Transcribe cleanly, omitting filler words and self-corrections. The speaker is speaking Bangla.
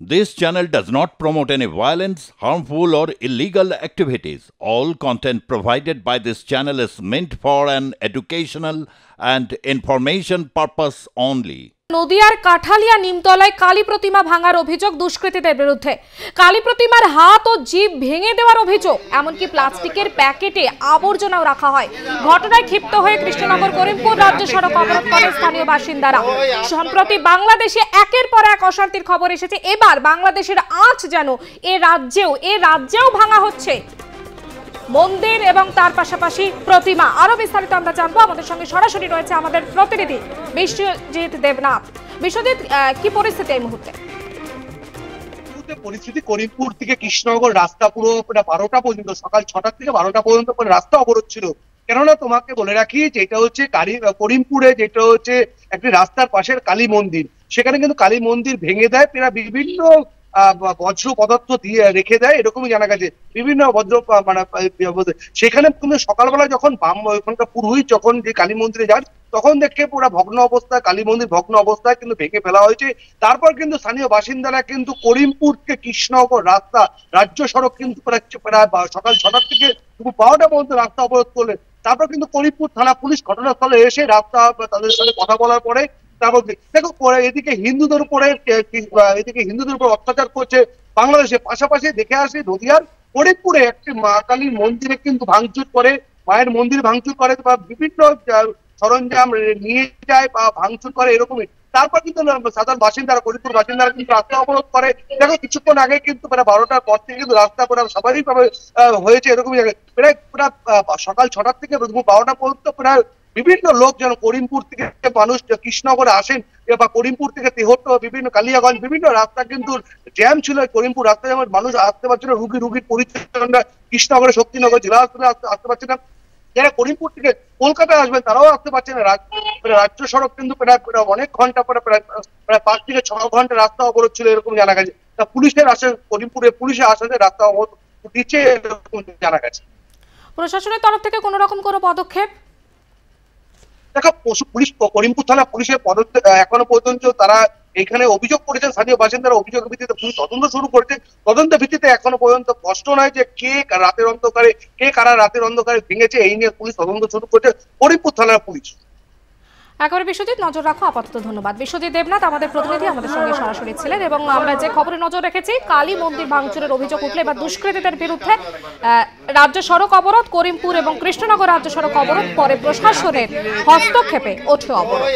This channel does not promote any violence, harmful, or illegal activities. All content provided by this channel is meant for an educational and information purpose only. নদিয়ার কাঠালিয়া নিমতলায় কালী প্রতিমা ভাঙার অভিযোগ দুষ্কৃতীদের বিরুদ্ধে। কালী প্রতিমার হাত ও জিভ ভেঙে দেওয়ার অভিযোগ, এমনকি প্লাস্টিকের প্যাকেটে আবর্জনাও রাখা হয়। ঘটনায় ক্ষিপ্ত হয়ে কৃষ্ণনগর করিমপুর রাজ্য সড়ক অবরোধ করে স্থানীয় বাসিন্দারা। সম্প্রতি বাংলাদেশে একের পর এক অশান্তির খবর এসেছে। এবার বাংলাদেশের আঁচ যেন এ রাজ্যেও ভাঙা হচ্ছে মন্দির এবং তার পাশাপাশি প্রতিমা। আরো বিস্তারিত আমরা জানবো, আমাদের সঙ্গে সরাসরি রয়েছে আমাদের প্রতিনিধি বিশ্বজিৎ দেবনাথ। বিশ্বজিৎ, কি পরিস্থিতি এই মুহূর্তে? পরিস্থিতি করিমপুর থেকে কৃষ্ণনগর রাস্তা পুরো 12টা পর্যন্ত, সকাল 6টা থেকে 12টা পর্যন্ত রাস্তা অবরোধ ছিল। কেননা তোমাকে বলে রাখি যে এটা হচ্ছে করিমপুরে, যেটা হচ্ছে একটি রাস্তার পাশের কালী মন্দির। সেখানে কিন্তু কালী মন্দির ভেঙে দেয়, বিভিন্ন বজ্র পদার্থ দিয়ে রেখে দেয়, এরকমই জানা গেছে। বিভিন্ন বজ্র মানে সেখানে কিন্তু সকালবেলা যখন ওখানকার পুরোহিত যখন যে কালী মন্দিরে যান, তখন দেখে পুরো ভগ্ন অবস্থায়, কালী মন্দির ভগ্ন অবস্থায় কিন্তু ভেঙে ফেলা হয়েছে। তারপর কিন্তু স্থানীয় বাসিন্দারা কিন্তু করিমপুর থেকে কৃষ্ণনগর রাস্তা রাজ্য সড়ক কিন্তু প্রায় সকাল 6টার থেকে 12টা পর্যন্ত রাস্তা অবরোধ করলে। তারপর কিন্তু করিমপুর থানা পুলিশ ঘটনাস্থলে এসে রাস্তা তাদের সাথে কথা বলার পরে তারপর দেখো এদিকে হিন্দুদের উপরে অত্যাচার করছে বাংলাদেশে। পাশাপাশি দেখে আসি নদিয়ার ফরিদপুরে একটি মা কালীর মন্দিরে কিন্তু ভাঙচুর করে, মায়ের মন্দির ভাঙচুর করে বা বিভিন্ন সরঞ্জাম নিয়ে যায় বা ভাঙচুর করে, এরকমই। তারপর কিন্তু সাধারণ বাসিন্দারা, ফরিদপুর বাসিন্দারা কিন্তু রাস্তা অবরোধ করে। দেখো কিছুক্ষণ আগে কিন্তু 12টার পর থেকে কিন্তু রাস্তা স্বাভাবিকভাবে হয়েছে, এরকমই। প্রায় সকাল 6টার থেকে 12টা পর্যন্ত প্রায় বিভিন্ন লোক যেন করিমপুর থেকে মানুষ কৃষ্ণনগরে আসেন বা করিমপুর থেকে তেহট্ট, বিভিন্ন কালিয়াগঞ্জ, বিভিন্ন রাস্তা কিন্তু জ্যাম ছিল। করিমপুর রাস্তা যেমন মানুষ আসতে পারছে না, রুগীর পরিচর্যা কৃষ্ণনগরে, শক্তিনগর জেলা হাসপাতালে আসতে পারছে না। যারা করিমপুর থেকে কলকাতায় আসবেন তারাও আসতে পারছে না। রাজ্য সড়ক কিন্তু প্রায় অনেক ঘন্টা পরে প্রায় 5 থেকে 6 ঘন্টা রাস্তা অবরোধ ছিল, এরকম জানা গেছে। তা পুলিশের করিমপুরে পুলিশের আসাতে রাস্তা অবরোধ দিচ্ছে, এরকম জানা গেছে। প্রশাসনের তরফ থেকে কোনো রকম কোনো পদক্ষেপ? দেখো পুলিশ, করিমপুর থানা পুলিশের পদক্ষেপ এখনো পর্যন্ত তারা এখানে অভিযোগ করেছেন, স্থানীয় বাসিন্দারা অভিযোগের ভিত্তিতে পুলিশ তদন্ত শুরু করেছে। তদন্তের ভিত্তিতে এখনো পর্যন্ত স্পষ্ট নয় যে কে কারা রাতের অন্ধকারে ভেঙেছে, এই নিয়ে পুলিশ তদন্ত শুরু করেছে করিমপুর থানার পুলিশ। একবারে বিশ্বজিৎ, নজর রাখো। আপাতত ধন্যবাদ। বিশ্বজিৎ দেবনাথ আমাদের প্রতিনিধি আমাদের সঙ্গে সরাসরি ছিলেন। এবং আমরা যে খবরে নজর রেখেছি, কালী মন্দির ভাঙচুরের অভিযোগ উঠলে এবার দুষ্কৃতীদের বিরুদ্ধে রাজ্য সড়ক অবরোধ, করিমপুর এবং কৃষ্ণনগর রাজ্য সড়ক অবরোধ, পরে প্রশাসনের হস্তক্ষেপে ওঠে অবরোধ।